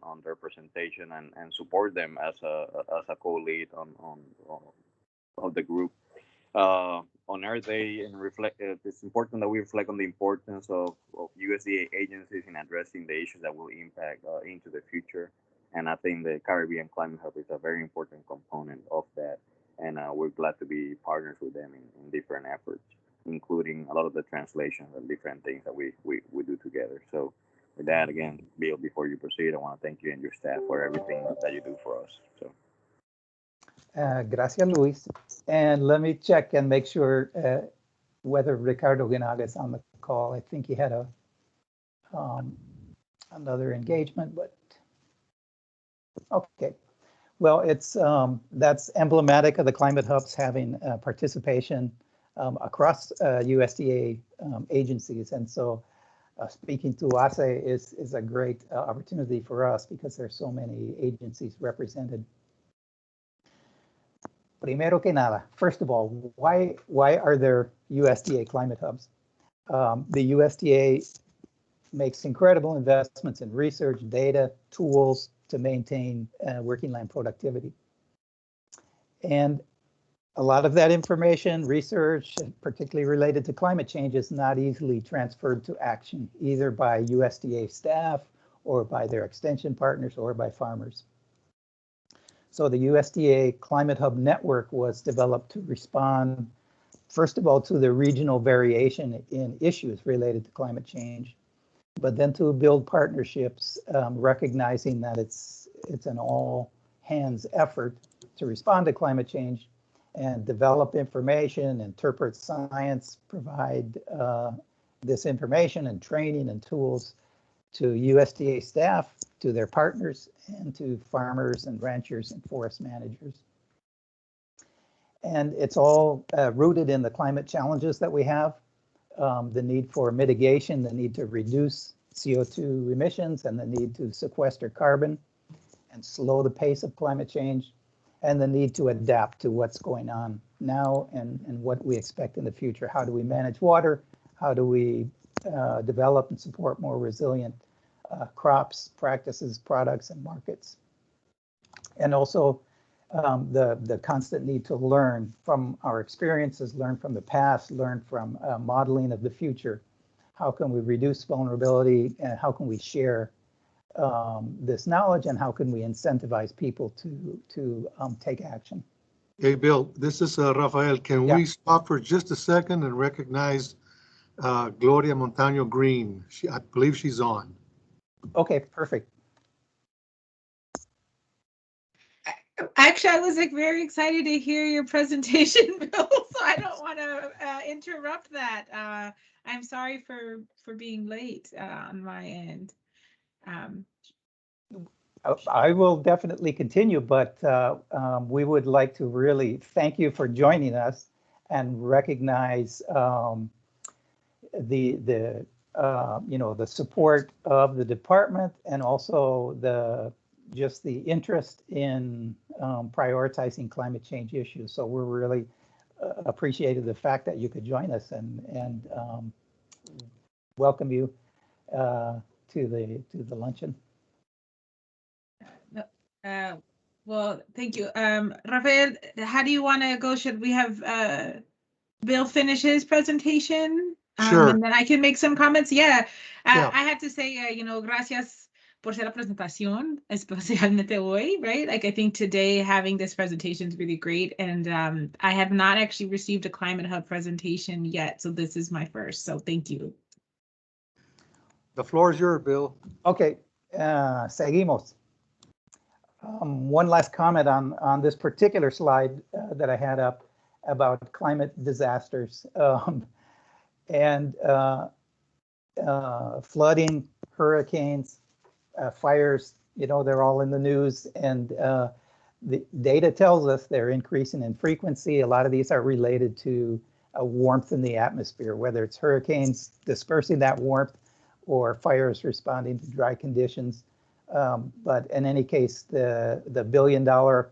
on their presentation and support them as a co-lead on of the group. On Earth Day and reflect. It's important that we reflect on the importance of USDA agencies in addressing the issues that will impact into the future. And I think the Caribbean Climate Hub is a very important component of that. And we're glad to be partners with them in different efforts, including a lot of the translations and different things that we do together. So with that, again, Bill, before you proceed, I want to thank you and your staff for everything that you do for us. So. Gracias, Luis. And let me check and make sure whether Ricardo Guinaga is on the call. I think he had a another engagement, but okay. Well, it's that's emblematic of the Climate Hubs having participation across USDA agencies, and so speaking to HACE is a great opportunity for us because there's so many agencies represented. Primero que nada, first of all, why are there USDA climate hubs? The USDA makes incredible investments in research, data, tools to maintain working land productivity. And a lot of that information, research, particularly related to climate change, is not easily transferred to action, either by USDA staff or by their extension partners or by farmers. So the USDA Climate Hub Network was developed to respond, first of all, to the regional variation in issues related to climate change, but then to build partnerships, recognizing that it's an all-hands effort to respond to climate change and develop information, interpret science, provide this information and training and tools to USDA staff, to their partners, and to farmers and ranchers and forest managers. And it's all rooted in the climate challenges that we have, the need for mitigation, the need to reduce CO2 emissions, and the need to sequester carbon and slow the pace of climate change, and the need to adapt to what's going on now and what we expect in the future. How do we manage water? How do we develop and support more resilient crops, practices, products, and markets? And also the constant need to learn from our experiences, learn from the past, learn from modeling of the future. How can we reduce vulnerability, and how can we share this knowledge, and how can we incentivize people to take action? Hey, Bill, this is Rafael. Can we stop for just a second and recognize Gloria Montaño Greene? I believe she's on. Okay, perfect. Actually, I was like very excited to hear your presentation, Bill, so I don't want to interrupt that. I'm sorry for being late on my end. I will definitely continue, but we would like to really thank you for joining us and recognize the support of the department, and also the interest in prioritizing climate change issues. So we're really appreciated the fact that you could join us, and welcome you to the luncheon. Well, thank you. Rafael, how do you want to go? Should we have Bill finish his presentation? Sure. And then I can make some comments. I have to say, gracias por ser la presentación, especialmente hoy, right? Like, I think today having this presentation is really great. And I have not actually received a Climate Hub presentation yet. So this is my first. So thank you. The floor is yours, Bill. Okay, seguimos. One last comment on this particular slide that I had up about climate disasters and flooding, hurricanes, fires. They're all in the news, and the data tells us they're increasing in frequency. A lot of these are related to warmth in the atmosphere, whether it's hurricanes dispersing that warmth or fires responding to dry conditions. But in any case, the billion-dollar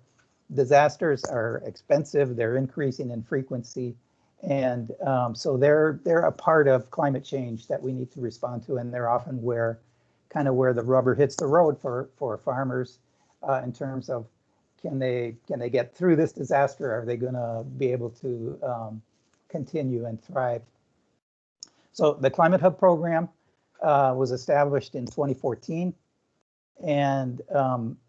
disasters are expensive. They're increasing in frequency, and so they're a part of climate change that we need to respond to, and they're often where kind of where the rubber hits the road for farmers in terms of can they get through this disaster? Are they going to be able to continue and thrive? So the Climate Hub program was established in 2014, and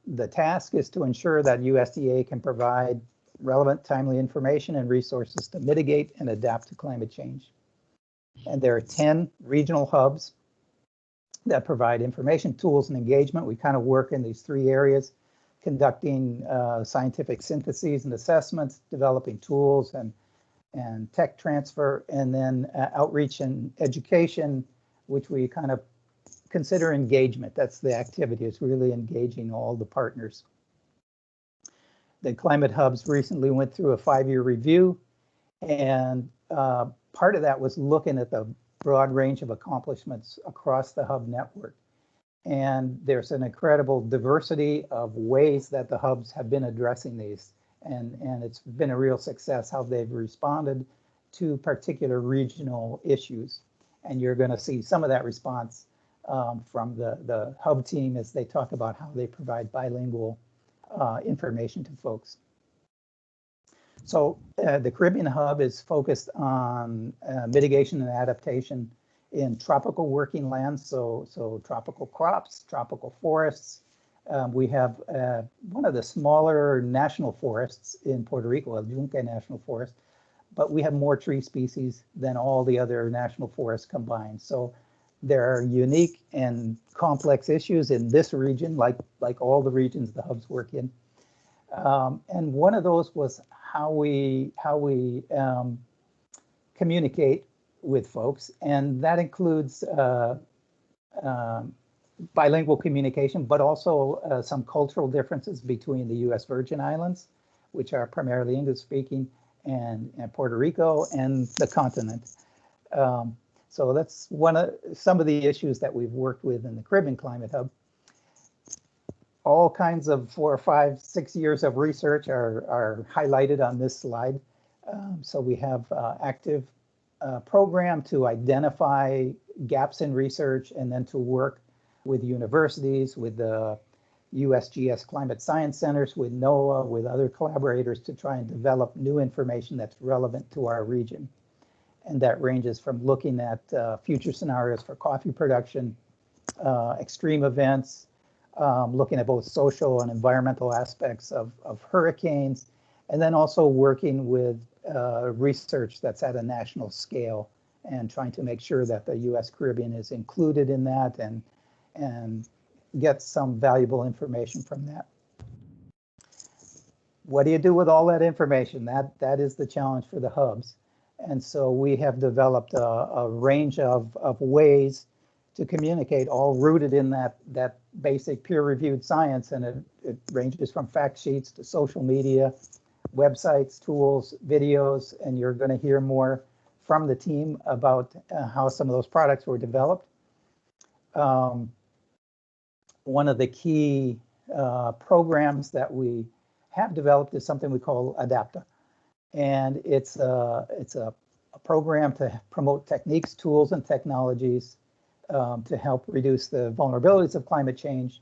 the task is to ensure that USDA can provide relevant, timely information and resources to mitigate and adapt to climate change. And there are 10 regional hubs that provide information, tools, and engagement. We kind of work in these three areas: conducting scientific syntheses and assessments, developing tools and tech transfer, and then outreach and education, which we kind of consider engagement. That's the activity, is really engaging all the partners. The Climate Hubs recently went through a 5-year review, and part of that was looking at the broad range of accomplishments across the hub network. And there's an incredible diversity of ways that the hubs have been addressing these. And it's been a real success how they've responded to particular regional issues. And you're going to see some of that response from the hub team as they talk about how they provide bilingual information to folks. So the Caribbean Hub is focused on mitigation and adaptation in tropical working lands, so tropical crops, tropical forests. We have one of the smaller national forests in Puerto Rico, El Yunque National Forest, but we have more tree species than all the other national forests combined. So there are unique and complex issues in this region, like all the regions the hubs work in. And one of those was how we communicate with folks, and that includes bilingual communication, but also some cultural differences between the U.S. Virgin Islands, which are primarily English-speaking, and Puerto Rico and the continent. So that's some of the issues that we've worked with in the Caribbean Climate Hub. All kinds of 4, 5, 6 years of research are highlighted on this slide. So we have active program to identify gaps in research and then to work with universities, with the USGS Climate Science Centers, with NOAA, with other collaborators to try and develop new information that's relevant to our region. And that ranges from looking at future scenarios for coffee production, extreme events, looking at both social and environmental aspects of hurricanes, and then also working with research that's at a national scale and trying to make sure that the U.S. Caribbean is included in that and get some valuable information from that. What do you do with all that information? That is the challenge for the hubs. And so we have developed a range of ways to communicate, all rooted in that basic peer-reviewed science. And it ranges from fact sheets to social media, websites, tools, videos, and you're going to hear more from the team about how some of those products were developed. One of the key programs that we have developed is something we call Adapta. And it's a program to promote techniques, tools, and technologies to help reduce the vulnerabilities of climate change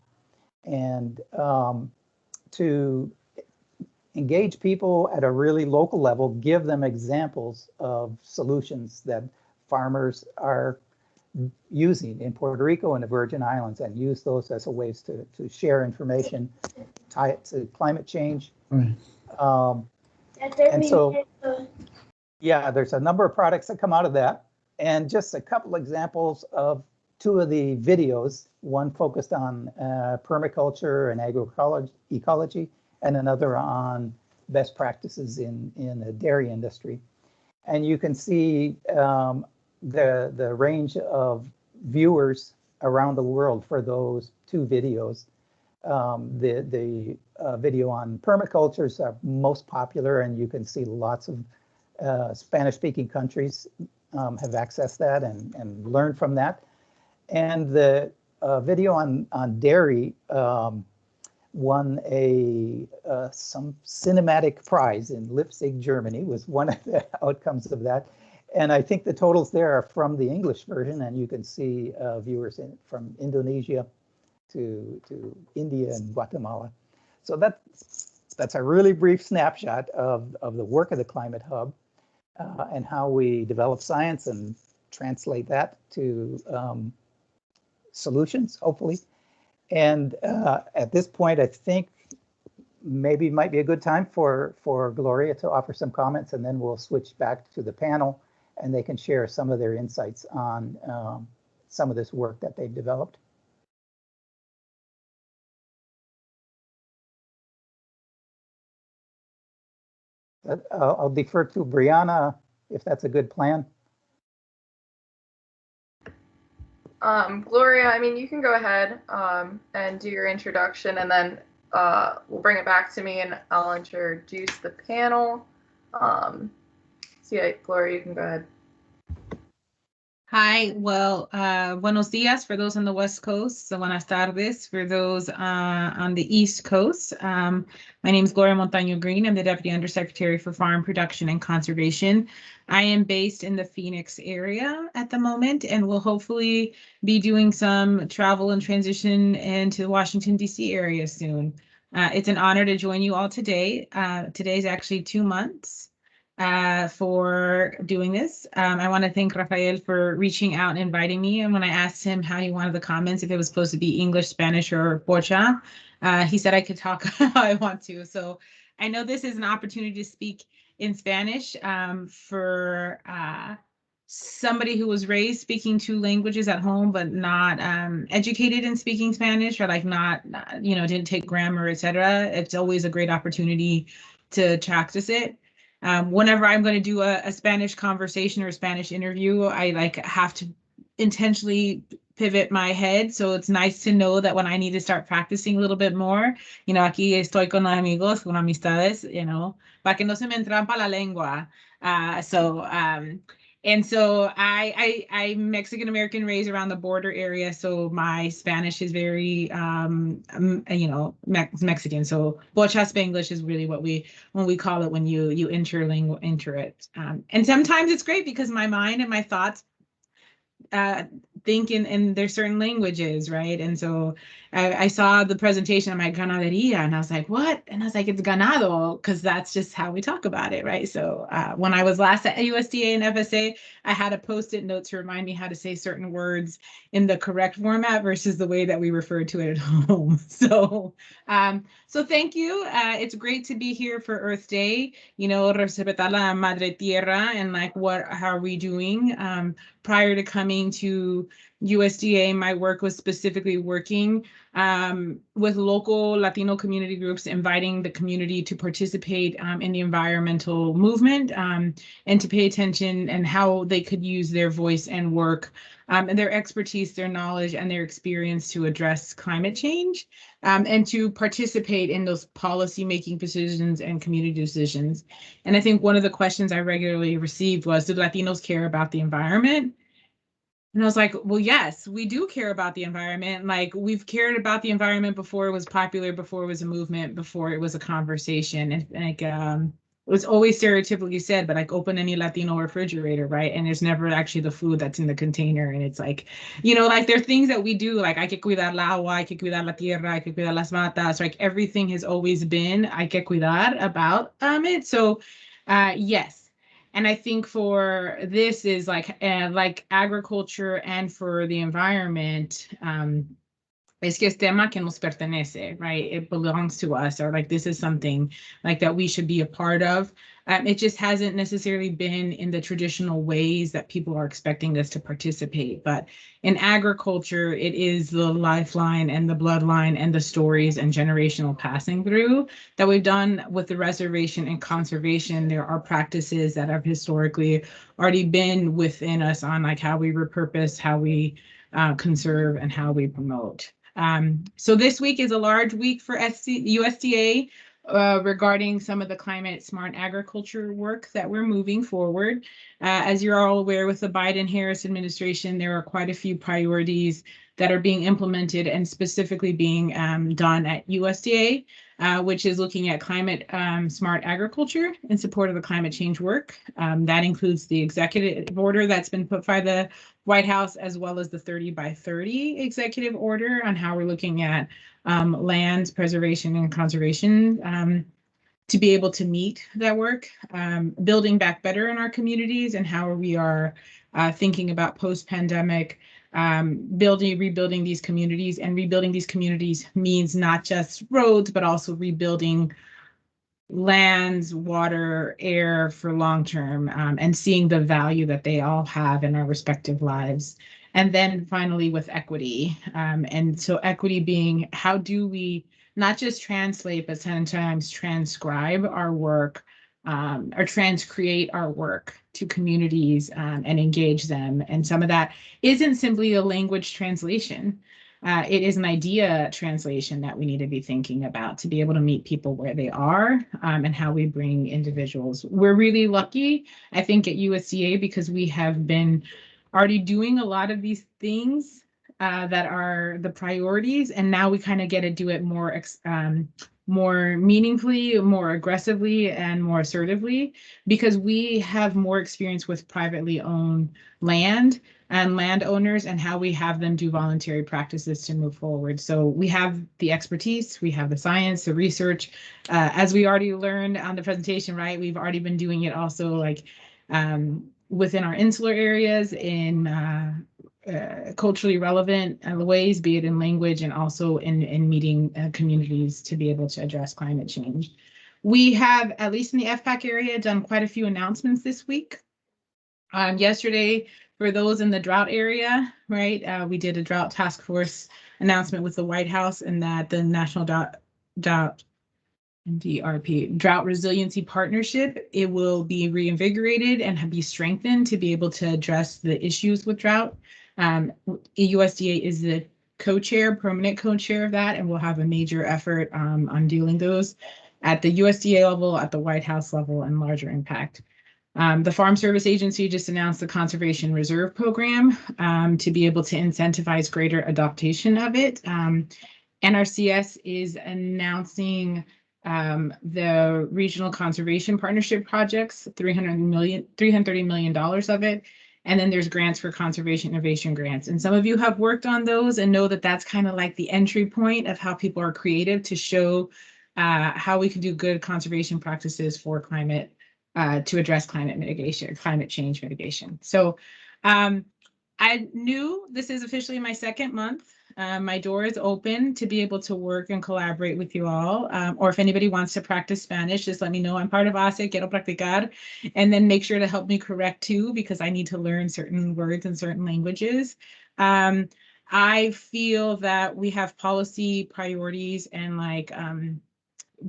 and to engage people at a really local level, give them examples of solutions that farmers are using in Puerto Rico and the Virgin Islands, and use those as a ways to share information, tie it to climate change. And so, yeah, there's a number of products that come out of that. And just a couple examples of 2 of the videos, one focused on permaculture and agroecology, and another on best practices in the dairy industry. And you can see the range of viewers around the world for those 2 videos. The video on permaculture is most popular, and you can see lots of Spanish-speaking countries have accessed that and learned from that. And the video on dairy won some cinematic prize in Leipzig, Germany, was one of the outcomes of that. And I think the totals there are from the English version, and you can see viewers from Indonesia to India and Guatemala. So that's a really brief snapshot of the work of the Climate Hub and how we develop science and translate that to solutions, hopefully. And at this point, I think maybe it might be a good time for Gloria to offer some comments, and then we'll switch back to the panel and they can share some of their insights on some of this work that they've developed. I'll defer to Brianna if that's a good plan. Gloria, I mean, you can go ahead and do your introduction, and then we'll bring it back to me and I'll introduce the panel. So yeah, Gloria, you can go ahead. Hi, well, buenos días for those on the West Coast, so buenas tardes for those on the East Coast. My name is Gloria Montaño Greene. I'm the Deputy Undersecretary for Farm Production and Conservation. I am based in the Phoenix area at the moment and will hopefully be doing some travel and transition into the Washington, D.C. area soon. It's an honor to join you all today. Today's actually 2 months for doing this. I want to thank Rafael for reaching out and inviting me. And when I asked him how he wanted the comments, if it was supposed to be English, Spanish, or Pocha, he said I could talk how I want to. So I know this is an opportunity to speak in Spanish for somebody who was raised speaking 2 languages at home, but not educated in speaking Spanish, or like not, didn't take grammar, etc. It's always a great opportunity to practice it. Whenever I'm going to do a Spanish conversation or a Spanish interview, I have to intentionally pivot my head. So it's nice to know that when I need to start practicing a little bit more, aquí estoy con amigos, con amistades, para que no se me entrampa la lengua. And so I'm Mexican American, raised around the border area, so my Spanish is very Mexican. So Bocha Spanglish is really what we call it when you enter it. And sometimes it's great because my mind and my thoughts think in there's certain languages, right? And so I saw the presentation of my ganaderia and I was like, what? And I was like, it's ganado, because that's just how we talk about it, right? So when I was last at USDA and FSA, I had a Post-it note to remind me how to say certain words in the correct format versus the way that we refer to it at home. So thank you. It's great to be here for Earth Day, respetar la madre tierra, and how are we doing? Prior to coming to USDA, my work was specifically working with local Latino community groups, inviting the community to participate in the environmental movement and to pay attention and how they could use their voice and work and their expertise, their knowledge, and their experience to address climate change and to participate in those policy-making decisions and community decisions. And I think one of the questions I regularly received was, do Latinos care about the environment? And I was like, well, yes, we do care about the environment. We've cared about the environment before it was popular, before it was a movement, before it was a conversation. And it was always stereotypically said, but open any Latino refrigerator, right? And there's never actually the food that's in the container. And it's there are things that we do, hay que cuidar el agua, hay que cuidar la tierra, hay que cuidar las matas. Everything has always been hay que cuidar about it. So yes. And I think for this is like agriculture and for the environment, es que es tema que nos pertenece, right? It belongs to us, or this is something that we should be a part of. It just hasn't necessarily been in the traditional ways that people are expecting us to participate. But in agriculture, it is the lifeline and the bloodline and the stories and generational passing through that we've done with the reservation and conservation. There are practices that have historically already been within us on how we repurpose, how we conserve, and how we promote. So this week is a large week for USDA regarding some of the climate smart agriculture work that we're moving forward. As you're all aware, with the Biden-Harris administration, there are quite a few priorities that are being implemented and specifically being done at USDA. which is looking at climate smart agriculture in support of the climate change work. That includes the executive order that's been put by the White House, as well as the 30 by 30 executive order on how we're looking at land preservation and conservation to be able to meet that work, building back better in our communities, and how we are thinking about post-pandemic rebuilding these communities. And rebuilding these communities means not just roads, but also rebuilding lands, water, air for long-term, and seeing the value that they all have in our respective lives. And then finally with equity. And so equity being, how do we not just translate, but sometimes transcribe our work or transcreate our work to communities and engage them. And some of that isn't simply a language translation. It is an idea translation that we need to be thinking about to be able to meet people where they are and how we bring individuals. We're really lucky, I think, at USDA because we have been already doing a lot of these things that are the priorities, and now we kind of get to do it more meaningfully, more aggressively, and more assertively because we have more experience with privately owned land and landowners and how we have them do voluntary practices to move forward. So we have the expertise, we have the science, the research. As we already learned on the presentation, right? We've already been doing it also like within our insular areas in culturally relevant ways, be it in language and also in meeting communities to be able to address climate change. We have, at least in the FPAC area, done quite a few announcements this week. Yesterday, for those in the drought area, right, we did a drought task force announcement with the White House, and that the National Drought Resiliency Partnership, it will be reinvigorated and be strengthened to be able to address the issues with drought. USDA is the co-chair, permanent co-chair of that, and we'll have a major effort on dealing those at the USDA level, at the White House level, and larger impact. The Farm Service Agency just announced the Conservation Reserve Program to be able to incentivize greater adoption of it. NRCS is announcing the Regional Conservation Partnership projects, $330 million of it. And then there's grants for conservation innovation grants. And some of you have worked on those and know that that's kind of like the entry point of how people are creative to show how we can do good conservation practices for climate to address climate mitigation, climate change mitigation. So I knew this is officially my second month. My door is open to be able to work and collaborate with you all. Or if anybody wants to practice Spanish, just let me know. I'm part of HACE, quiero practicar. And then make sure to help me correct too, because I need to learn certain words and certain languages. I feel that we have policy priorities and like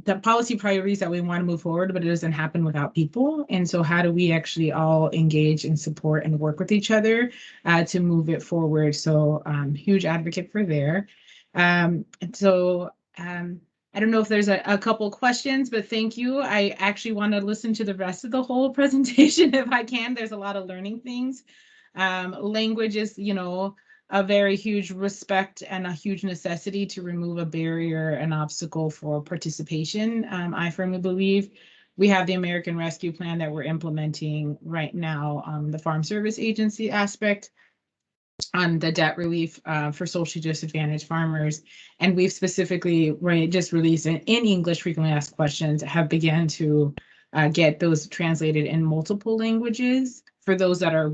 the policy priorities that we want to move forward, but it doesn't happen without people. And so how do we actually all engage and support and work with each other to move it forward? So huge advocate for there. I don't know if there's a couple questions, but thank you. I actually want to listen to the rest of the whole presentation if I can. There's a lot of learning things. Language is, you know, a very huge respect and a huge necessity to remove a barrier, an obstacle for participation. I firmly believe we have the American Rescue Plan that we're implementing right now on the Farm Service Agency aspect on the debt relief for socially disadvantaged farmers. And we've specifically just released in English frequently asked questions, have begun to get those translated in multiple languages. For those that are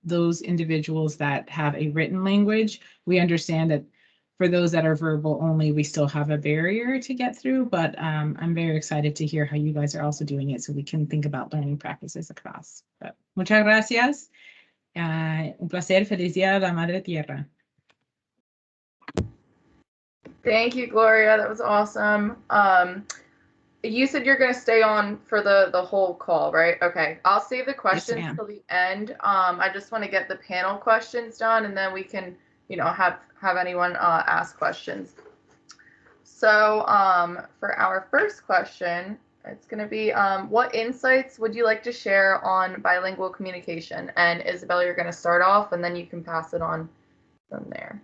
those individuals that have a written language, we understand that for those that are verbal only, we still have a barrier to get through, but I'm very excited to hear how you guys are also doing it so we can think about learning practices across. But muchas gracias. Un placer, feliz día de la Madre Tierra. Thank you, Gloria. That was awesome. You said you're going to stay on for the whole call, right? Okay. I'll save the questions till the end. I just want to get the panel questions done, and then we can, you know, have anyone ask questions. So for our first question, it's going to be, what insights would you like to share on bilingual communication? And Isabel, you're going to start off, and then you can pass it on from there.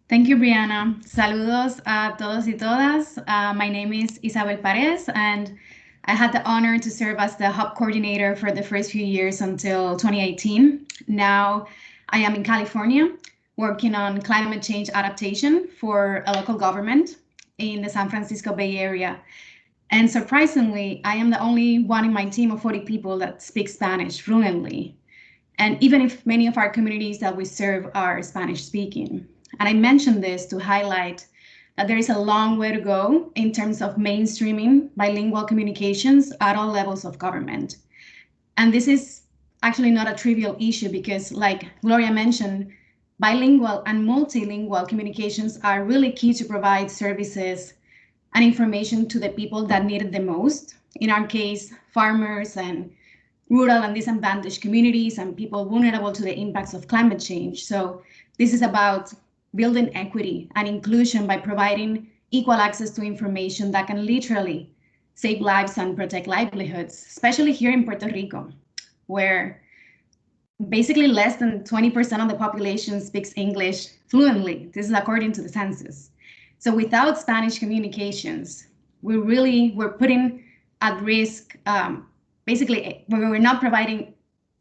Thank you, Brianna. Saludos a todos y todas. My name is Isabel Paredes, and I had the honor to serve as the hub coordinator for the first few years until 2018. Now I am in California working on climate change adaptation for a local government in the San Francisco Bay Area. And surprisingly, I am the only one in my team of 40 people that speak Spanish fluently. And even if many of our communities that we serve are Spanish speaking. And I mention this to highlight that there is a long way to go in terms of mainstreaming bilingual communications at all levels of government. And this is actually not a trivial issue because, like Gloria mentioned, bilingual and multilingual communications are really key to provide services and information to the people that need it the most. In our case, farmers and rural and disadvantaged communities and people vulnerable to the impacts of climate change. So this is about building equity and inclusion by providing equal access to information that can literally save lives and protect livelihoods, especially here in Puerto Rico, where basically less than 20% of the population speaks English fluently. This is according to the census. So without Spanish communications, we're putting at risk, basically, we're not providing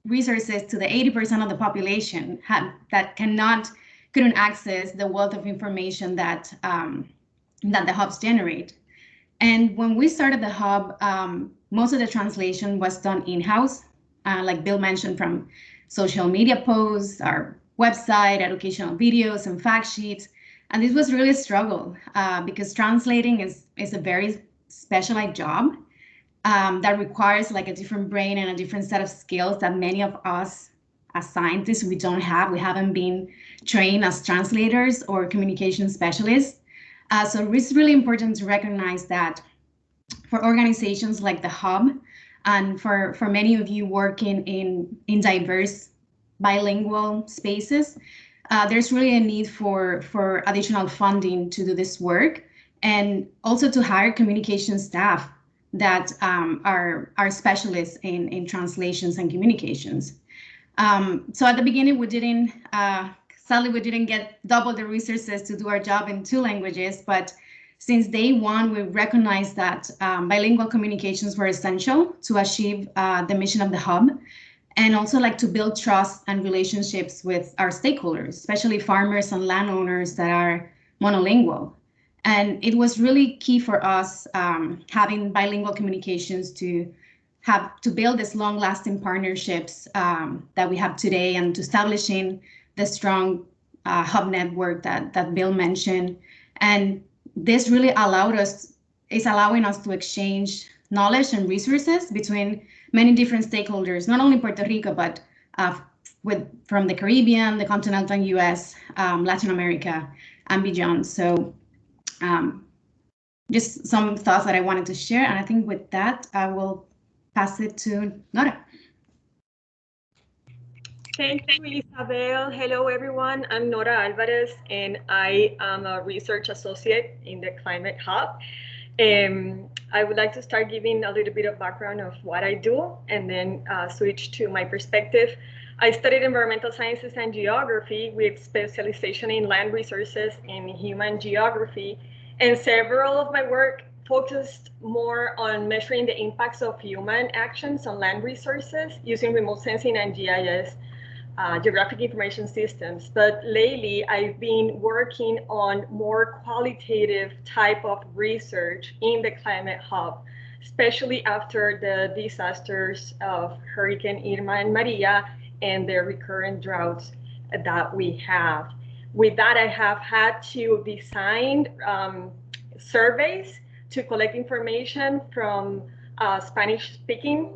resources to the 80% of the population that couldn't access the wealth of information that the hubs generate. And when we started the hub, most of the translation was done in-house, like Bill mentioned, from social media posts, our website, educational videos, and fact sheets. And this was really a struggle because translating is a very specialized job that requires like a different brain and a different set of skills that many of us as scientists, we don't have. We haven't been trained as translators or communication specialists. So it's really important to recognize that for organizations like the Hub, and for many of you working in diverse bilingual spaces, there's really a need for additional funding to do this work, and also to hire communication staff that are specialists in translations and communications. So at the beginning, sadly, we didn't get double the resources to do our job in 2 languages, but since day one, we recognized that bilingual communications were essential to achieve the mission of the hub, and also like to build trust and relationships with our stakeholders, especially farmers and landowners that are monolingual. And it was really key for us having bilingual communications to build these long-lasting partnerships that we have today, and to establishing the strong hub network that Bill mentioned. And this really is allowing us to exchange knowledge and resources between many different stakeholders, not only Puerto Rico, but from the Caribbean, the continental US, Latin America, and beyond. So just some thoughts that I wanted to share. And I think with that, I will pass it to Nora. Thank you, Isabel. Hello, everyone. I'm Nora Alvarez, and I am a research associate in the Climate Hub. I would like to start giving a little bit of background of what I do, and then switch to my perspective. I studied environmental sciences and geography with specialization in land resources and human geography, and several of my work focused more on measuring the impacts of human actions on land resources using remote sensing and GIS. Geographic information systems. But lately, I've been working on more qualitative type of research in the Climate Hub, especially after the disasters of Hurricane Irma and Maria and the recurrent droughts that we have. With that, I have had to design surveys to collect information from Spanish-speaking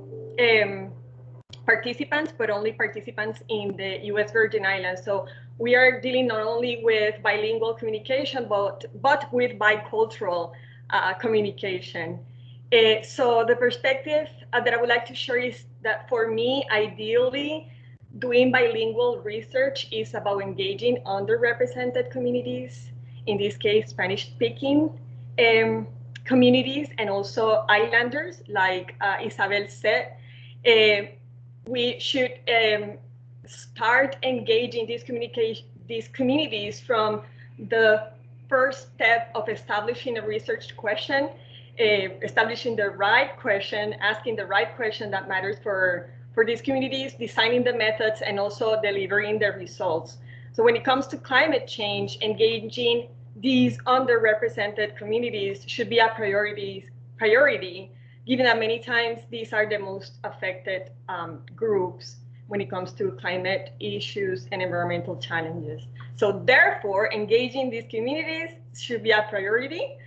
participants, but only participants in the US Virgin Islands. So we are dealing not only with bilingual communication, but with bicultural communication. So the perspective that I would like to share is that for me, ideally, doing bilingual research is about engaging underrepresented communities, in this case, Spanish-speaking communities, and also islanders, like Isabel said. We should start engaging these communities from the first step of establishing a research question, establishing the right question, asking the right question that matters for these communities, designing the methods, and also delivering the results. So when it comes to climate change, engaging these underrepresented communities should be a priority, given that many times these are the most affected groups when it comes to climate issues and environmental challenges. So therefore, engaging these communities should be a priority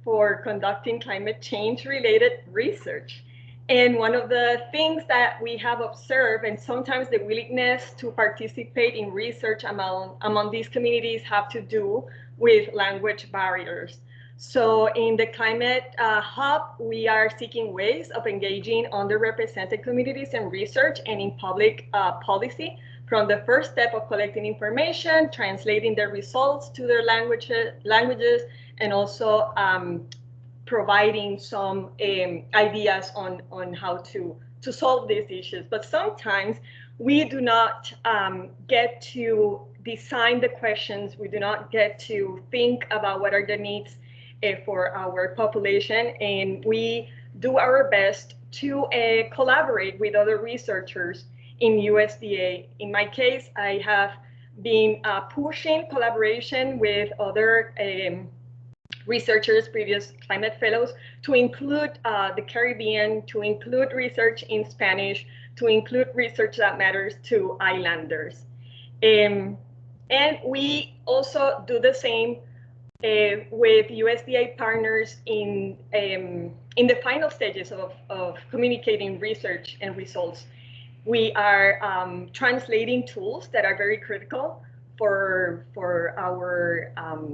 for conducting climate change related research. And one of the things that we have observed, and sometimes the willingness to participate in research among these communities have to do with language barriers. So in the Climate Hub, we are seeking ways of engaging underrepresented communities in research and in public policy, from the first step of collecting information, translating the results to their languages, and also providing some ideas on how to solve these issues. But sometimes we do not get to design the questions. We do not get to think about what are the needs for our population, and we do our best to collaborate with other researchers in USDA. In my case, I have been pushing collaboration with other researchers, previous climate fellows, to include the Caribbean, to include research in Spanish, to include research that matters to islanders. And we also do the same with USDA partners in the final stages of communicating research and results. We are translating tools that are very critical for our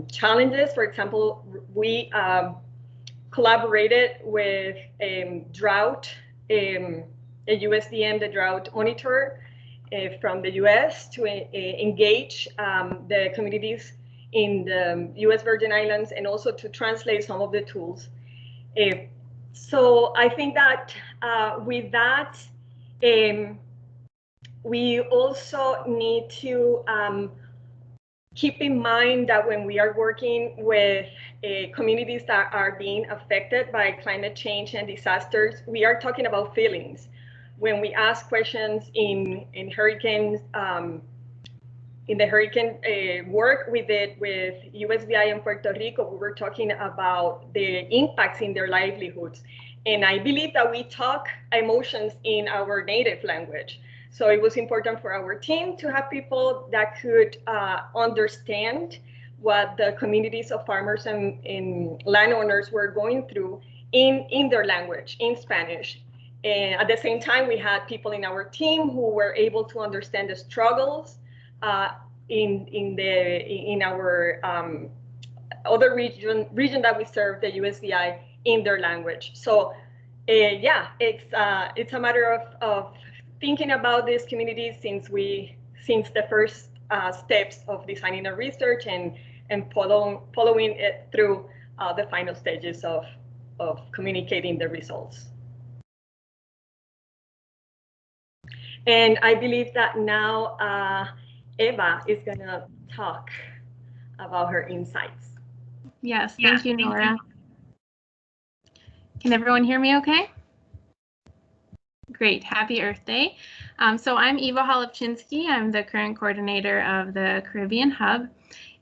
challenges. For example, we collaborated with drought, a USDM, the drought monitor from the US, to engage the communities in the US Virgin Islands, and also to translate some of the tools. So I think that with that, we also need to keep in mind that when we are working with communities that are being affected by climate change and disasters, we are talking about feelings. When we ask questions in hurricanes, in the hurricane work we did with USDA in Puerto Rico, we were talking about the impacts in their livelihoods. And I believe that we talk emotions in our native language. So it was important for our team to have people that could understand what the communities of farmers and landowners were going through in their language, in Spanish. And at the same time, we had people in our team who were able to understand the struggles in our other region that we serve, the USDI, in their language. So yeah, it's a matter of thinking about these communities since the first steps of designing a research and following it through the final stages of communicating the results. And I believe that now Eva is going to talk about her insights. Yes, thank you, Nora. Can everyone hear me okay? Great, happy Earth Day. So I'm Eva Holopchinsky. I'm the current coordinator of the Caribbean Hub,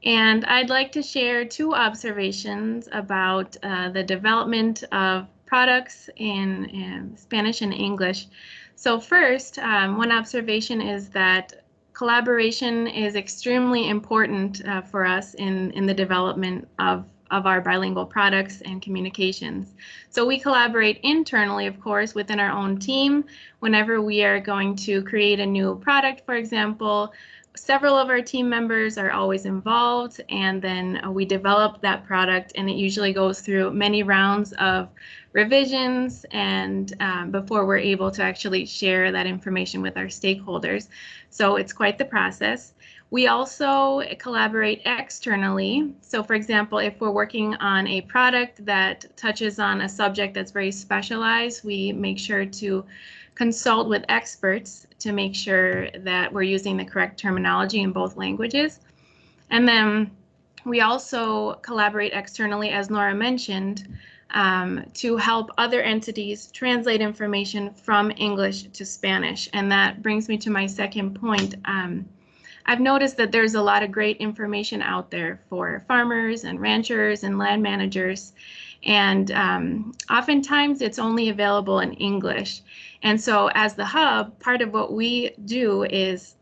and I'd like to share two observations about the development of products in Spanish and English. So first, one observation is that collaboration is extremely important for us in the development of our bilingual products and communications. So we collaborate internally, of course, within our own team. Whenever we are going to create a new product, for example, several of our team members are always involved, and then we develop that product, and it usually goes through many rounds of revisions and before we're able to actually share that information with our stakeholders. So it's quite the process. We also collaborate externally. So for example, if we're working on a product that touches on a subject that's very specialized, we make sure to consult with experts to make sure that we're using the correct terminology in both languages. And then we also collaborate externally, as Nora mentioned, to help other entities translate information from English to Spanish. And that brings me to my second point. I've noticed that there's a lot of great information out there for farmers and ranchers and land managers. And oftentimes it's only available in English. And so as the hub, part of what we do is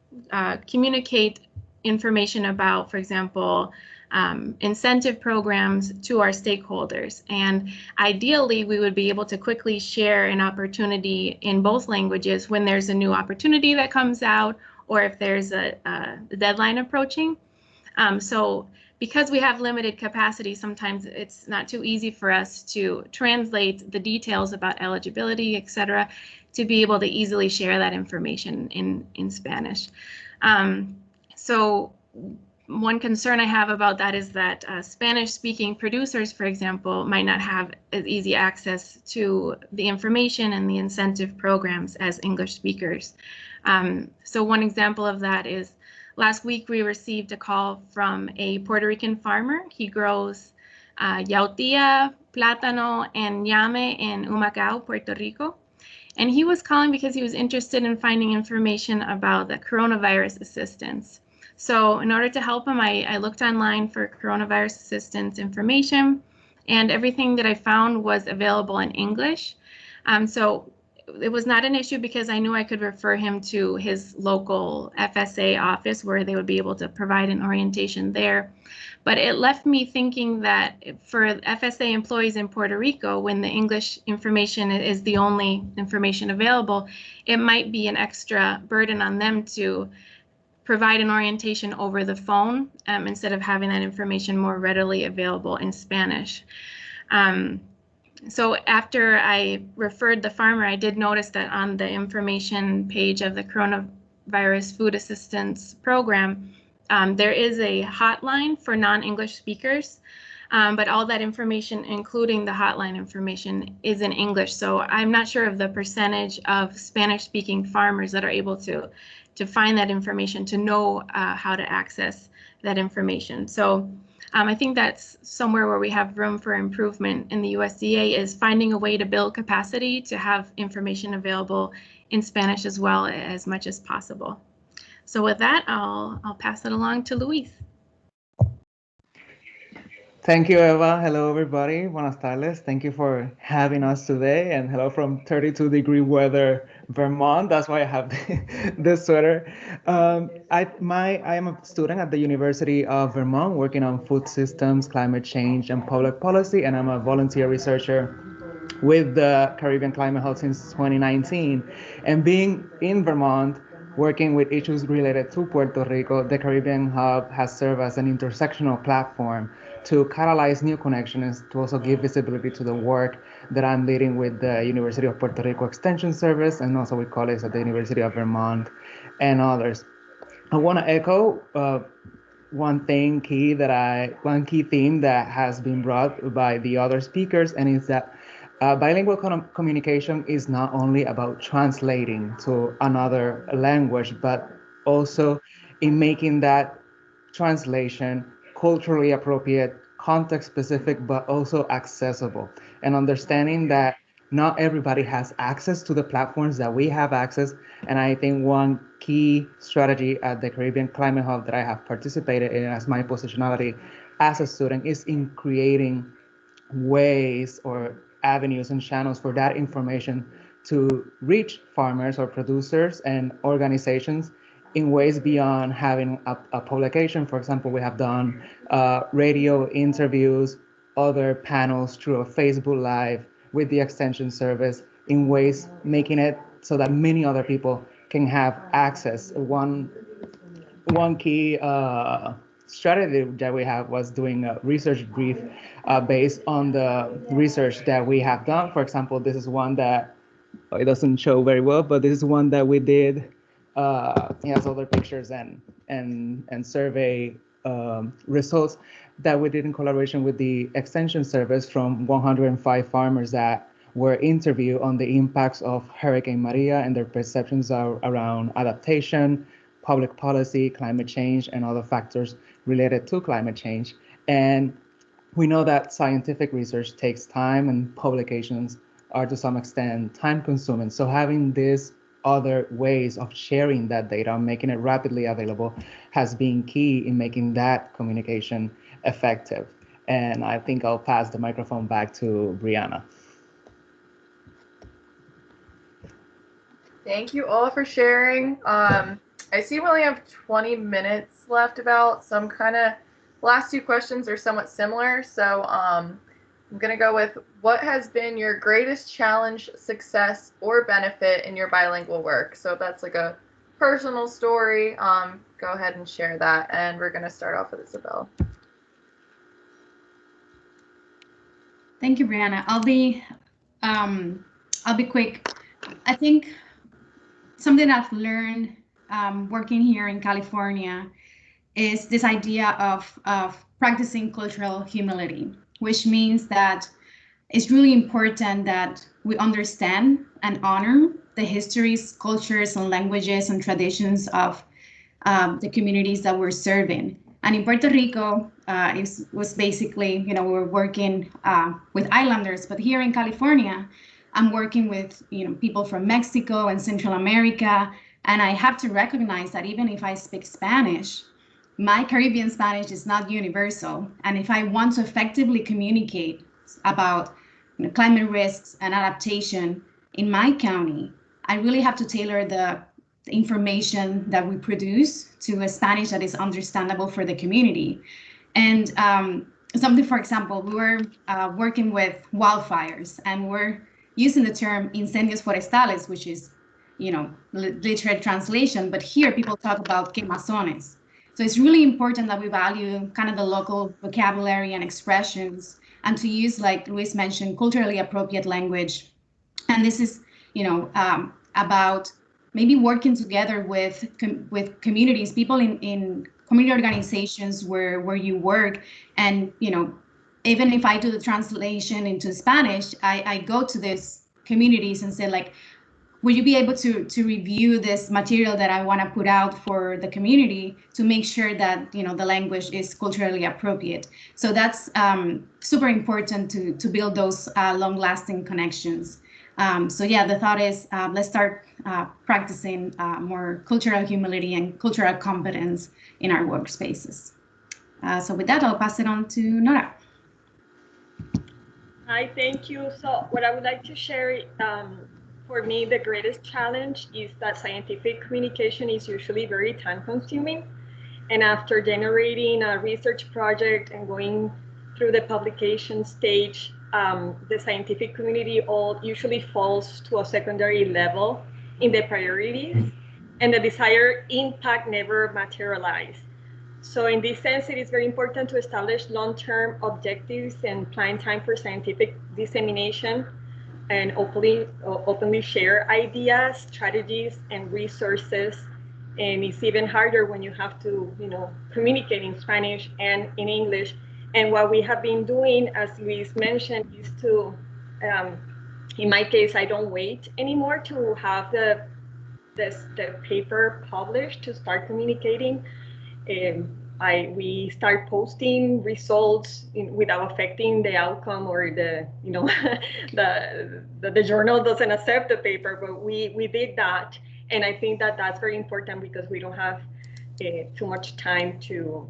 communicate information about, for example, incentive programs to our stakeholders. And ideally, we would be able to quickly share an opportunity in both languages when there's a new opportunity that comes out, or if there's a deadline approaching. So because we have limited capacity, sometimes it's not too easy for us to translate the details about eligibility, et cetera, to be able to easily share that information in Spanish. So one concern I have about that is that Spanish-speaking producers, for example, might not have as easy access to the information and the incentive programs as English speakers. So one example of that is last week we received a call from a Puerto Rican farmer. He grows yautía, plátano, and ñame in Humacao, Puerto Rico. And he was calling because he was interested in finding information about the coronavirus assistance. So in order to help him, I looked online for coronavirus assistance information, and everything that I found was available in English. So it was not an issue because I knew I could refer him to his local FSA office where they would be able to provide an orientation there. But it left me thinking that for FSA employees in Puerto Rico, when the English information is the only information available, it might be an extra burden on them to provide an orientation over the phone instead of having that information more readily available in Spanish. So after I referred the farmer, I did notice that on the information page of the Coronavirus Food Assistance Program, there is a hotline for non-English speakers, but all that information, including the hotline information, is in English. So I'm not sure of the percentage of Spanish-speaking farmers that are able to find that information, to know how to access that information. So I think that's somewhere where we have room for improvement in the USDA, is finding a way to build capacity to have information available in Spanish as well as much as possible. So with that, I'll pass it along to Luis. Thank you, Eva. Hello, everybody. Buenas tardes. Thank you for having us today. And hello from 32-degree weather, Vermont. That's why I have this sweater. I am a student at the University of Vermont working on food systems, climate change, and public policy. And I'm a volunteer researcher with the Caribbean Climate Hub since 2019. And being in Vermont, working with issues related to Puerto Rico, the Caribbean Hub has served as an intersectional platform to catalyze new connections, to also give visibility to the work that I'm leading with the University of Puerto Rico Extension Service, and also with colleagues at the University of Vermont and others. I want to echo one key theme that has been brought by the other speakers, and is that bilingual communication is not only about translating to another language, but also in making that translation culturally appropriate, context specific, but also accessible, and understanding that not everybody has access to the platforms that we have access. And I think one key strategy at the Caribbean Climate Hub that I have participated in as my positionality as a student is in creating ways or avenues and channels for that information to reach farmers or producers and organizations in ways beyond having a publication. For example, we have done radio interviews, other panels through a Facebook Live with the Extension Service, in ways making it so that many other people can have access. One key strategy that we have was doing a research brief based on the research that we have done. For example, this is one that it doesn't show very well, but this is one that we did. It has other pictures and survey results that we did in collaboration with the Extension Service from 105 farmers that were interviewed on the impacts of Hurricane Maria and their perceptions around adaptation, public policy, climate change, and other factors related to climate change. And we know that scientific research takes time and publications are to some extent time consuming. So having these other ways of sharing that data, making it rapidly available, has been key in making that communication effective. And I think I'll pass the microphone back to Brianna. Thank you all for sharing. I see we only have 20 minutes left about, so I'm kind of, last two questions are somewhat similar. So I'm going to go with, what has been your greatest challenge, success, or benefit in your bilingual work? So if that's like a personal story, go ahead and share that. And we're going to start off with Isabel. Thank you, Brianna. I'll be quick. I think something I've learned working here in California is this idea of practicing cultural humility, which means that it's really important that we understand and honor the histories, cultures, and languages and traditions of the communities that we're serving. And in Puerto Rico, it was basically, we were working with islanders, but here in California, I'm working with people from Mexico and Central America, and I have to recognize that even if I speak Spanish, my Caribbean Spanish is not universal. And if I want to effectively communicate about climate risks and adaptation in my county, I really have to tailor the information that we produce to a Spanish that is understandable for the community. And something, for example, we were working with wildfires, and we're using the term incendios forestales, which is, literal translation, but here people talk about quemazones. So it's really important that we value kind of the local vocabulary and expressions, and to use, like Luis mentioned, culturally appropriate language. And this is, about maybe working together with communities, people in community organizations where you work. And, even if I do the translation into Spanish, I go to these communities and say, like, will you be able to review this material that I want to put out for the community to make sure that, the language is culturally appropriate? So that's super important to build those long-lasting connections. So yeah, the thought is, let's start practicing more cultural humility and cultural competence in our workspaces. So with that, I'll pass it on to Nora. Hi, thank you. So what I would like to share, for me, the greatest challenge is that scientific communication is usually very time consuming. And after generating a research project and going through the publication stage, the scientific community usually falls to a secondary level in the priorities, and the desired impact never materializes. So in this sense, it is very important to establish long-term objectives and plan time for scientific dissemination, and openly share ideas, strategies, and resources. And it's even harder when you have to, communicate in Spanish and in English. And what we have been doing, as Luis mentioned, is to, in my case, I don't wait anymore to have the paper published to start communicating. We start posting results without affecting the outcome, or the the journal doesn't accept the paper, but we did that. And I think that that's very important because we don't have too much time to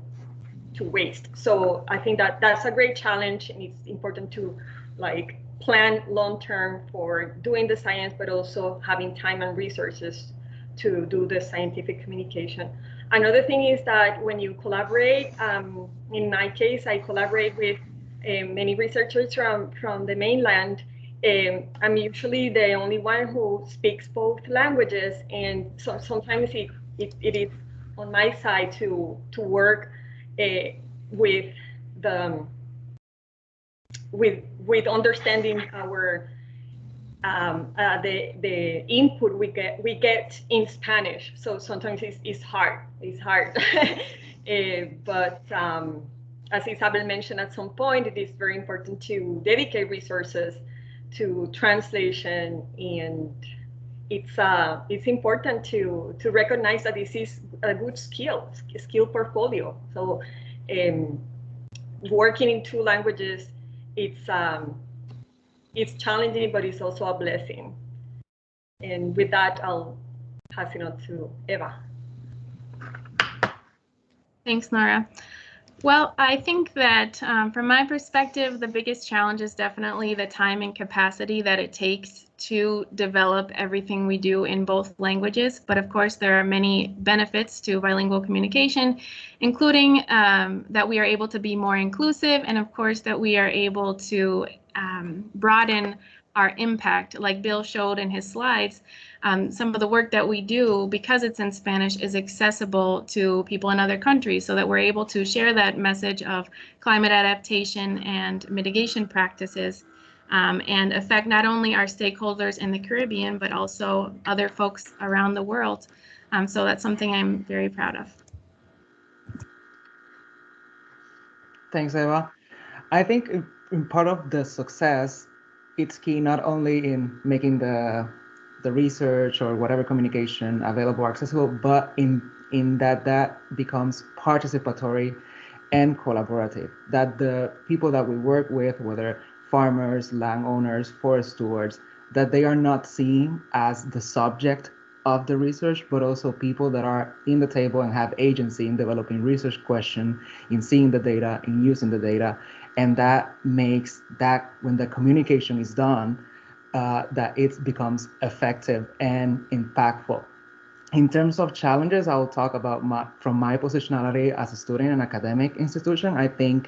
waste. So I think that that's a great challenge, and it's important to plan long term for doing the science, but also having time and resources to do the scientific communication. Another thing is that when you collaborate, in my case, I collaborate with many researchers from the mainland. I'm usually the only one who speaks both languages, and so sometimes it is on my side to work with understanding our the input we get in Spanish. So sometimes it's hard. But as Isabel mentioned at some point, it is very important to dedicate resources to translation, and it's important to recognize that this is a good skill portfolio. So working in two languages, it's challenging, but it's also a blessing. And with that, I'll pass it on to Eva. Thanks, Nora. Well, I think that from my perspective, the biggest challenge is definitely the time and capacity that it takes to develop everything we do in both languages. But of course, there are many benefits to bilingual communication, including that we are able to be more inclusive, and of course that we are able to broaden our impact. Like Bill showed in his slides, some of the work that we do, because it's in Spanish, is accessible to people in other countries, so that we're able to share that message of climate adaptation and mitigation practices and affect not only our stakeholders in the Caribbean, but also other folks around the world. So that's something I'm very proud of. Thanks, Eva. I think in part of the success, it's key not only in making the research or whatever communication available or accessible, but in that becomes participatory and collaborative, that the people that we work with, whether farmers, landowners, forest stewards, that they are not seen as the subject of the research, but also people that are in the table and have agency in developing research question, in seeing the data, in using the data. And that makes that when the communication is done, that it becomes effective and impactful. In terms of challenges, I will talk about from my positionality as a student in an academic institution. I think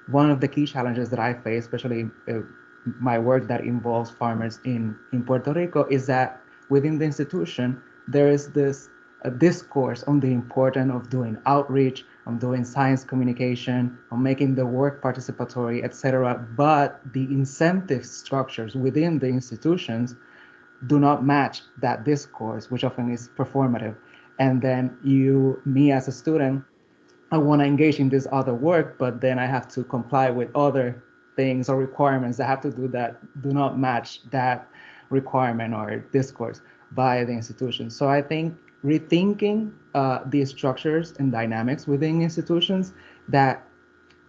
one of the key challenges that I face, especially my work that involves farmers in Puerto Rico, is that within the institution, there is this discourse on the importance of doing outreach, on doing science communication, on making the work participatory, etc. But the incentive structures within the institutions do not match that discourse, which often is performative. And then me as a student, I want to engage in this other work, but then I have to comply with other things or requirements that have to do not match that requirement or discourse by the institution. So I think rethinking these structures and dynamics within institutions, that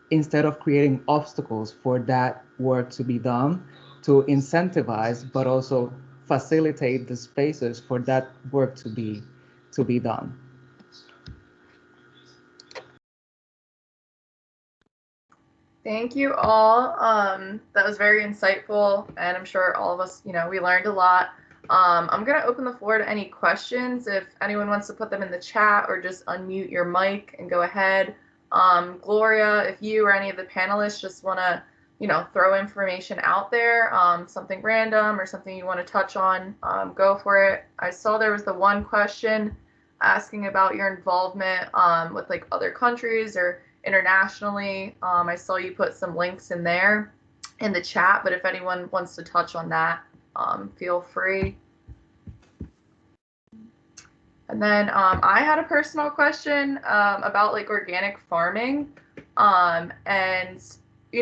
instead of creating obstacles for that work to be done, to incentivize, but also facilitate the spaces for that work to be done. Thank you all. That was very insightful, and I'm sure all of us, we learned a lot. I'm going to open the floor to any questions. If anyone wants to put them in the chat or just unmute your mic and go ahead. Gloria, if you or any of the panelists just want to, throw information out there, something random or something you want to touch on, go for it. I saw there was the one question asking about your involvement with like other countries or internationally. I saw you put some links in there in the chat, but if anyone wants to touch on that, feel free. And then I had a personal question about like organic farming, and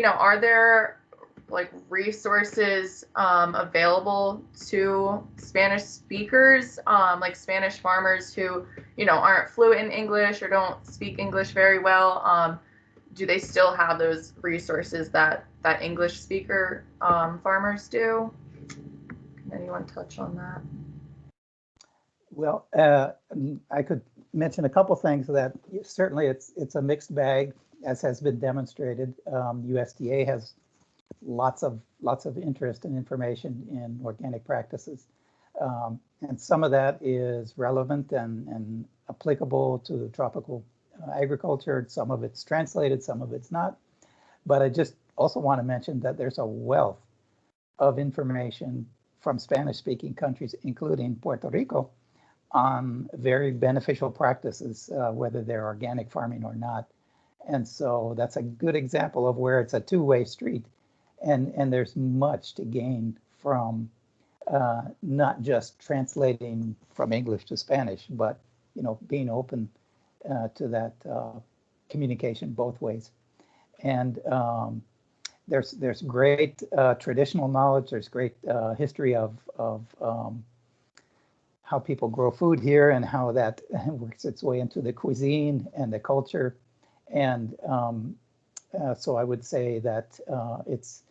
are there like resources available to Spanish speakers, like Spanish farmers who aren't fluent in English or don't speak English very well? Do they still have those resources that English speaker farmers do? Can anyone touch on that? Well, I could mention a couple things that certainly it's a mixed bag, as has been demonstrated. USDA has lots of interest and information in organic practices, and some of that is relevant and applicable to tropical agriculture. Some of it's translated, some of it's not. But I just also want to mention that there's a wealth of information from Spanish-speaking countries, including Puerto Rico, on very beneficial practices, whether they're organic farming or not. And so that's a good example of where it's a two-way street. And there's much to gain from not just translating from English to Spanish, but being open to that communication both ways. And there's great traditional knowledge. There's great history of how people grow food here and how that works its way into the cuisine and the culture. And So I would say that it's,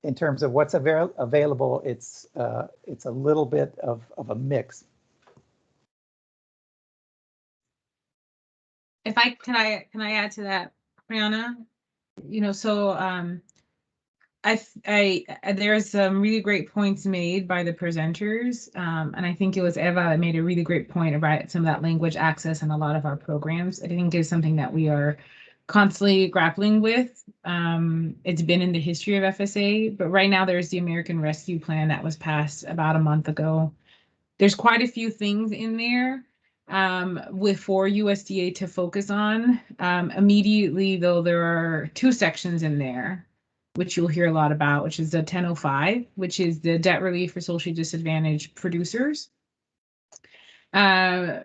in terms of what's available, it's a little bit of a mix. If I can I add to that, Brianna? You know, so there's some really great points made by the presenters, and I think it was Eva that made a really great point about some of that language access in a lot of our programs. I think is something that we are constantly grappling with. It's been in the history of FSA, but right now there's the American Rescue Plan that was passed about a month ago. There's quite a few things in there for USDA to focus on. Immediately, though, there are two sections in there, which you'll hear a lot about, which is the 1005, which is the debt relief for socially disadvantaged producers. And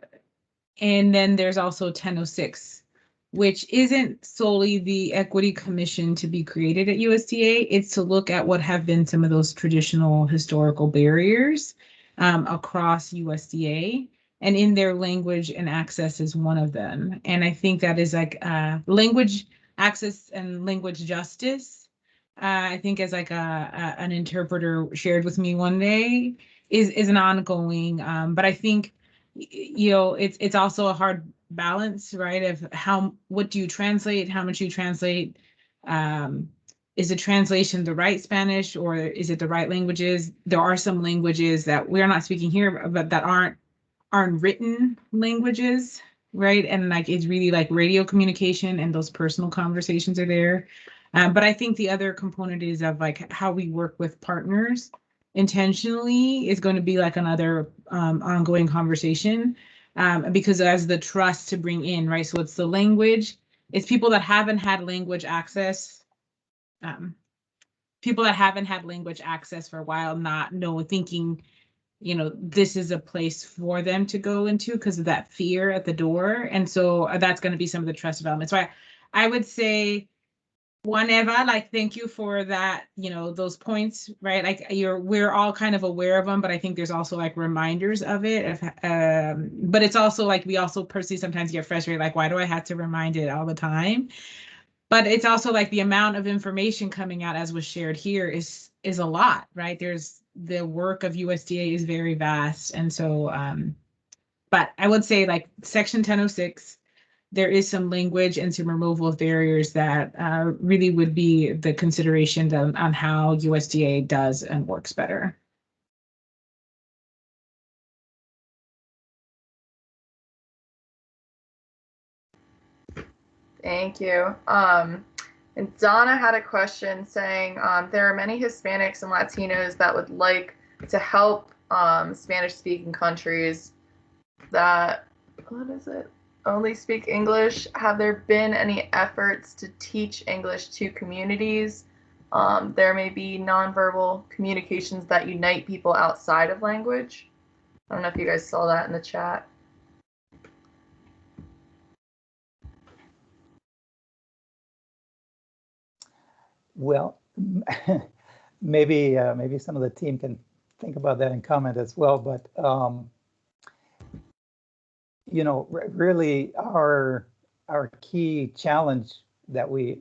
then there's also 1006, which isn't solely the equity commission to be created at USDA. It's to look at what have been some of those traditional historical barriers across USDA. And in their language and access is one of them. And I think that is like language access and language justice. I think as like an interpreter shared with me one day is an ongoing, but I think, you know, it's also a hard balance, right? Of what do you translate, how much you translate, is the translation the right Spanish or is it the right languages? There are some languages that we're not speaking here, but that aren't written languages, right? And like it's really like radio communication and those personal conversations are there. But I think the other component is of like how we work with partners intentionally is going to be like another ongoing conversation because as the trust to bring in, right? So it's the language, it's people that haven't had language access, people that haven't had language access for a while, thinking, you know, this is a place for them to go into because of that fear at the door. And so that's going to be some of the trust development. So I would say, one, Eva, like, thank you for that, you know, those points, right? Like we're all kind of aware of them, but I think there's also like reminders of it. But it's also like, we also personally sometimes get frustrated, like, why do I have to remind it all the time? But it's also like the amount of information coming out, as was shared here, is a lot, right? The work of USDA is very vast. And so, but I would say like Section 1006, there is some language and some removal of barriers that really would be the consideration on how USDA does and works better. Thank you. And Donna had a question saying there are many Hispanics and Latinos that would like to help Spanish-speaking countries that, only speak English. Have there been any efforts to teach English to communities? There may be nonverbal communications that unite people outside of language. I don't know if you guys saw that in the chat. Well, maybe some of the team can think about that and comment as well. But you know, really, our key challenge that we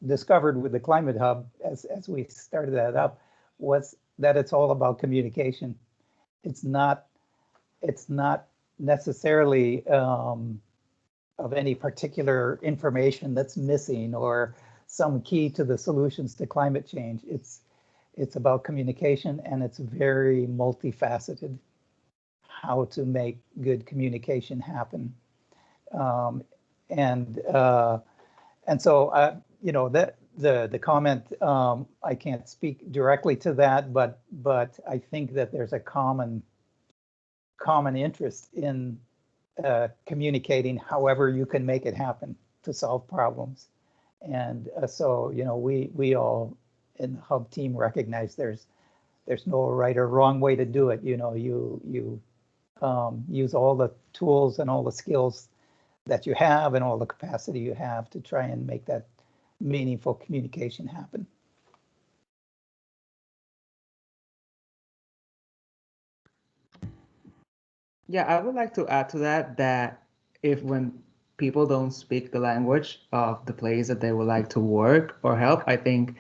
discovered with the Climate Hub, as we started that up, was that it's all about communication. It's not necessarily of any particular information that's missing or some key to the solutions to climate change. It's about communication, and it's very multifaceted how to make good communication happen. And so you know, that the comment, I can't speak directly to that, but I think that there's a common interest in communicating however you can make it happen to solve problems. And so, you know, we all in the Hub team recognize there's no right or wrong way to do it. You know, you use all the tools and all the skills that you have and all the capacity you have to try and make that meaningful communication happen. Yeah, I would like to add to that if when people don't speak the language of the place that they would like to work or help, I think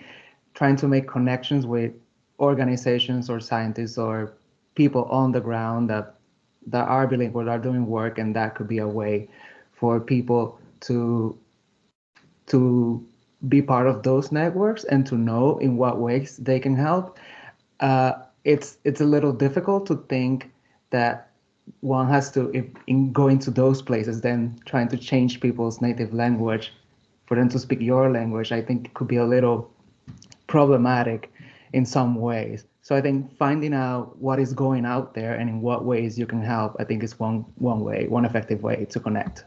trying to make connections with organizations or scientists or people on the ground that are bilingual, are doing work, and that could be a way for people to be part of those networks and to know in what ways they can help. It's a little difficult to think that one has to, in going to those places, then trying to change people's native language for them to speak your language. I think it could be a little problematic in some ways. So I think finding out what is going out there and in what ways you can help, I think is one effective way to connect.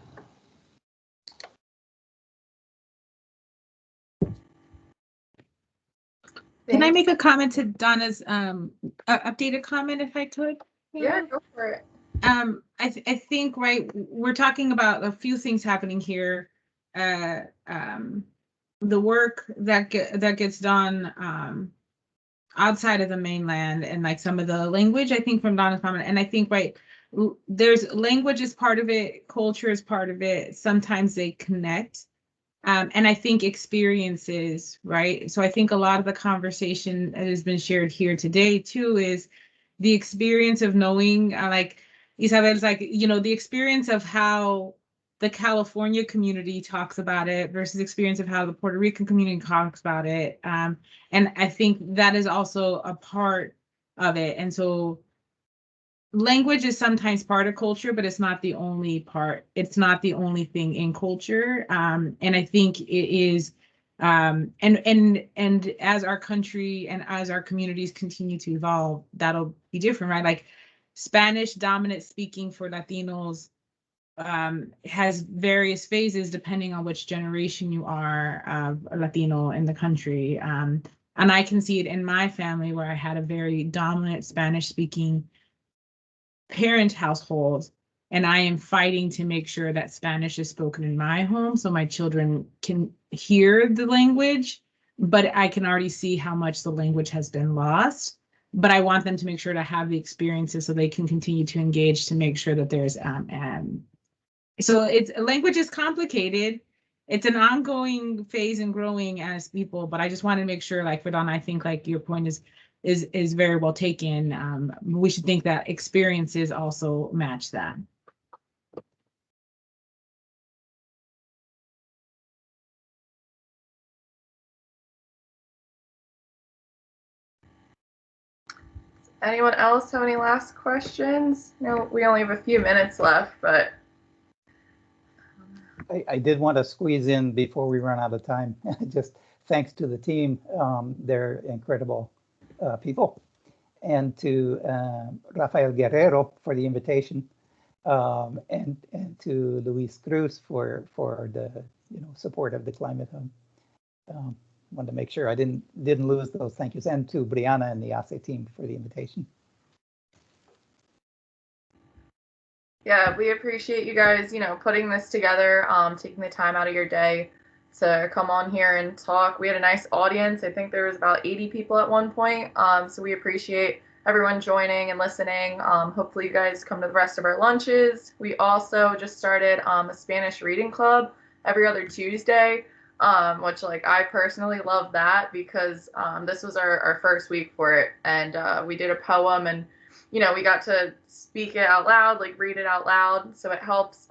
Can I make a comment to Donna's updated comment, if I could? Yeah, go for it. I think, right, we're talking about a few things happening here. The work that gets done outside of the mainland, and like some of the language, I think, from Donna's comment. And I think, right, there's language is part of it, culture is part of it. Sometimes they connect. And I think experiences, right? So I think a lot of the conversation that has been shared here today too is the experience of knowing, like Isabel's like, you know, the experience of how the California community talks about it versus experience of how the Puerto Rican community talks about it. And I think that is also a part of it. And so language is sometimes part of culture, but it's not the only part. It's not the only thing in culture. And I think it is, and as our country and as our communities continue to evolve, that'll be different, right? Like Spanish dominant speaking for Latinos has various phases depending on which generation you are Latino in the country. And I can see it in my family where I had a very dominant Spanish speaking parent household, and I am fighting to make sure that Spanish is spoken in my home so my children can hear the language, but I can already see how much the language has been lost. But I want them to make sure to have the experiences so they can continue to engage, to make sure that there's so it's language is complicated. It's an ongoing phase and growing as people, but I just want to make sure, like for Donna, I think like your point is very well taken. We should think that experiences also match that. Anyone else have any last questions? No, we only have a few minutes left, but I did want to squeeze in before we run out of time. Just thanks to the team. They're incredible people. And to Rafael Guerrero for the invitation, and to Luis Cruz for the support of the Climate Hub. Wanted to make sure I didn't lose those thank yous, and to Brianna and the HACE team for the invitation. Yeah, we appreciate you guys, putting this together, taking the time out of your day to come on here and talk. We had a nice audience. I think there was about 80 people at one point. So we appreciate everyone joining and listening. Hopefully you guys come to the rest of our lunches. We also just started a Spanish reading club every other Tuesday, which I personally love that because this was our first week for it. And we did a poem, and we got to speak it out loud, read it out loud. So it helps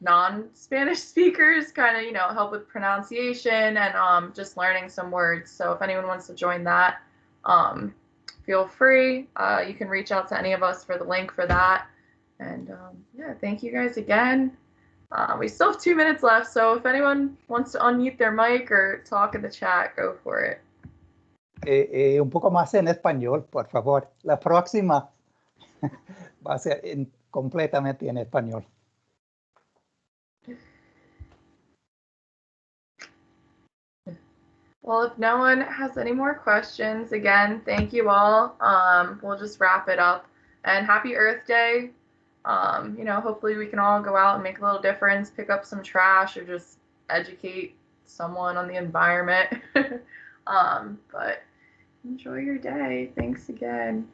non-Spanish speakers kind of, help with pronunciation and just learning some words. So if anyone wants to join that, feel free. You can reach out to any of us for the link for that. And yeah, thank you guys again. We still have 2 minutes left. So if anyone wants to unmute their mic or talk in the chat, go for it. Un poco más en español, por favor. La próxima va a ser completamente en español. Well, if no one has any more questions, again, thank you all. We'll just wrap it up. And happy Earth Day. Hopefully we can all go out and make a little difference, pick up some trash, or just educate someone on the environment. But enjoy your day. Thanks again.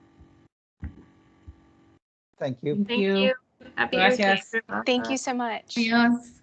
Thank you. Thank you. Happy Earth Day. Thank you so much. Adios.